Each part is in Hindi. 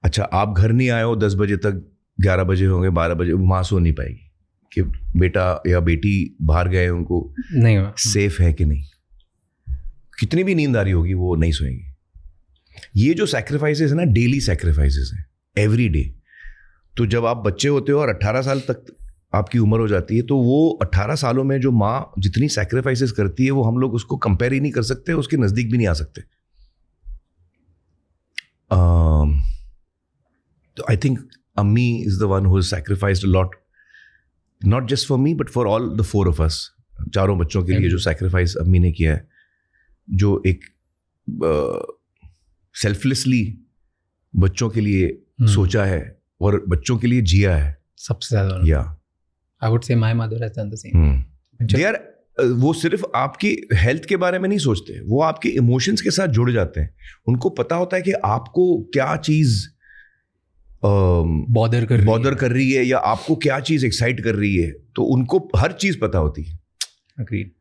अच्छा आप घर नहीं आए हो 10 बजे तक, 11 बजे होंगे, 12 बजे, माँ सो नहीं पाएगी कि बेटा या बेटी बाहर गए, उनको नहीं हुआ, सेफ है कि नहीं। कितनी भी नींद आ रही होगी वो नहीं सोएंगी। ये जो सैक्रिफाइसेस है ना, डेली सैक्रिफाइसेस हैं, एवरी डे। तो जब आप बच्चे होते हो और 18 साल तक आपकी उम्र हो जाती है, तो वो 18 सालों में जो माँ जितनी सैक्रिफाइसेस करती है वो हम लोग उसको कंपेयर ही नहीं कर सकते, उसके नज़दीक भी नहीं आ सकते। तो आई थिंक अम्मी is the one who has sacrificed a lot, not just for me but for all the 4 of us, चारों बच्चों के लिए जो सैक्रिफाइस अम्मी ने किया है, जो एक सेल्फलेसली बच्चों के लिए सोचा है और बच्चों के लिए जिया है सबसे ज्यादा। या I would say my mother has done the same. They are, वो सिर्फ आपकी हेल्थ के बारे में नहीं सोचते, वो आपके इमोशंस के साथ जुड़ जाते हैं। उनको पता होता है कि आपको क्या चीज बॉदर कर रही है या आपको क्या चीज एक्साइट कर रही है, तो उनको हर चीज पता होती है। Agreed.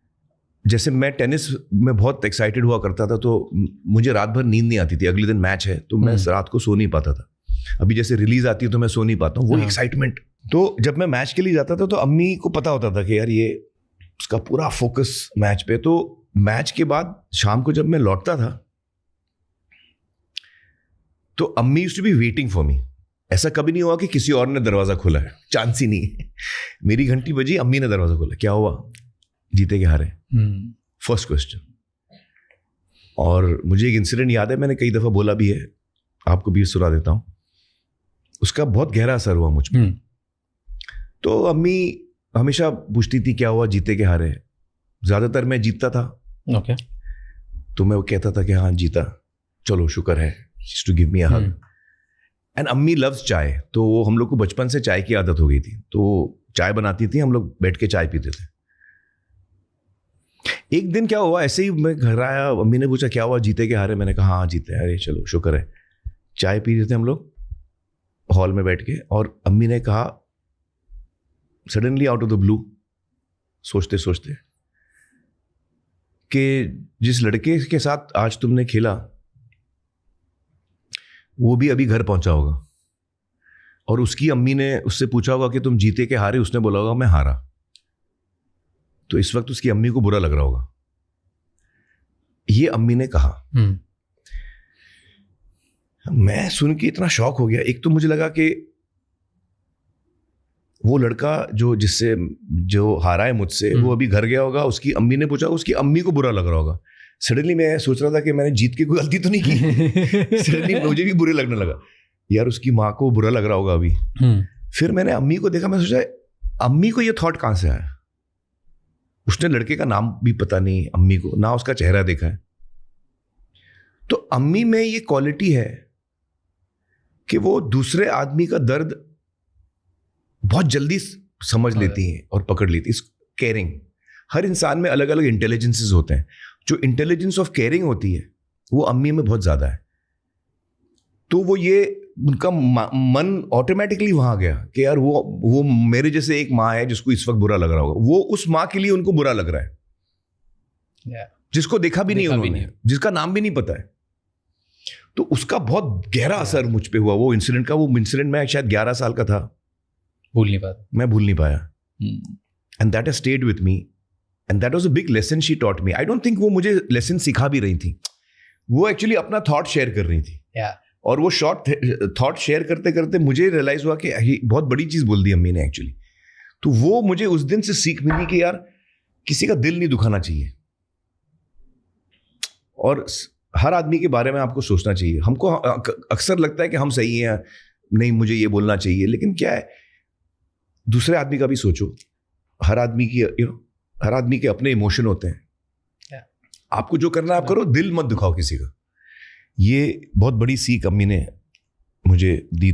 जैसे मैं टेनिस में बहुत एक्साइटेड हुआ करता था, तो मुझे रात भर नींद नहीं आती थी, अगले दिन मैच है तो मैं रात को सो नहीं पाता था। अभी जैसे रिलीज आती है तो मैं सो नहीं पाता हूँ, वो एक्साइटमेंट। तो जब मैं मैच के लिए जाता था तो अम्मी को पता होता था कि यार ये उसका पूरा फोकस मैच पे। तो मैच के बाद शाम को जब मैं लौटता था तो अम्मी used to be waiting for me. ऐसा कभी नहीं हुआ कि किसी और ने दरवाजा खोला है, चांस ही नहीं है। मेरी घंटी बजी, अम्मी ने दरवाजा खोला, क्या हुआ, जीते के हारे, फर्स्ट क्वेश्चन। और मुझे एक इंसिडेंट याद है, मैंने कई दफा बोला भी है, आपको भी सुना देता हूं। उसका बहुत गहरा असर हुआ मुझ पर। तो अम्मी हमेशा पूछती थी क्या हुआ, जीते के हारे। ज्यादातर मैं जीतता था, ओके, तो मैं वो कहता था कि हाँ जीता, चलो शुक्र है, to give me a hug. And ammi loves chai, तो वो हम लोग को बचपन से चाय की आदत हो गई थी, तो चाय बनाती थी, हम लोग बैठ के चाय पीते थे। एक दिन क्या हुआ, ऐसे ही मैं घर आया, अम्मी ने पूछा क्या हुआ, जीते के हारे। मैंने कहा हाँ जीते, अरे चलो शुक्र है। चाय पी रहे थे हम लोग हॉल में बैठ के, और अम्मी ने कहा suddenly out of the blue, सोचते सोचते, कि जिस लड़के के साथ आज तुमने खेला वो भी अभी घर पहुंचा होगा, और उसकी अम्मी ने उससे पूछा होगा कि तुम जीते के हारे, उसने बोला होगा मैं हारा। तो इस वक्त उसकी अम्मी को बुरा लग रहा होगा। ये अम्मी ने कहा। मैं सुन के इतना शॉक हो गया। एक तो मुझे लगा कि वो लड़का जो हारा है मुझसे, वो अभी घर गया होगा, उसकी अम्मी ने पूछा, उसकी अम्मी को बुरा लग रहा होगा। सडनली मैं सोच रहा था कि मैंने जीत के कोई गलती तो नहीं की। सडनली मुझे भी बुरे लगने लगा, यार उसकी माँ को बुरा लग रहा होगा अभी। फिर मैंने अम्मी को देखा, मैं सोचा अम्मी को ये थॉट कहाँ से आया। उसने लड़के का नाम भी पता नहीं अम्मी को, ना उसका चेहरा देखा है। तो अम्मी में ये क्वालिटी है कि वो दूसरे आदमी का दर्द बहुत जल्दी समझ लेती हैं और पकड़ लेती है। केयरिंग, हर इंसान में अलग अलग इंटेलिजेंसेस होते हैं। जो इंटेलिजेंस ऑफ केयरिंग होती है वो अम्मी में बहुत ज्यादा है। तो वो ये उनका मन ऑटोमेटिकली वहां गया कि यार वो मेरे जैसे एक माँ है जिसको इस वक्त बुरा लग रहा होगा, वो उस माँ के लिए उनको बुरा लग रहा है, जिसको देखा भी नहीं उन्होंने, जिसका नाम भी नहीं पता है। तो उसका बहुत गहरा असर मुझ पे हुआ वो इंसिडेंट मैं शायद 11 साल का था, मैं भूल नहीं पाया। And that has stayed with me and that was a big lesson she taught me. I don't think वो मुझे लेसन सिखा भी रही थी, वो एक्चुअली अपना थॉट शेयर कर रही थी। और वो शॉर्ट थॉट शेयर करते करते मुझे रियलाइज हुआ कि बहुत बड़ी चीज बोल दी अम्मी ने एक्चुअली। तो वो मुझे उस दिन से सीख मिली कि यार किसी का दिल नहीं दुखाना चाहिए, और हर आदमी के बारे में आपको सोचना चाहिए। हमको अक्सर लगता है कि हम सही हैं, नहीं मुझे ये बोलना चाहिए, लेकिन क्या है, दूसरे आदमी का भी सोचो। हर आदमी के अपने इमोशन होते हैं। आपको जो करना है आप करो, दिल मत दुखाओ किसी का। ये बहुत बड़ी सीख अम्मी ने मुझे दी।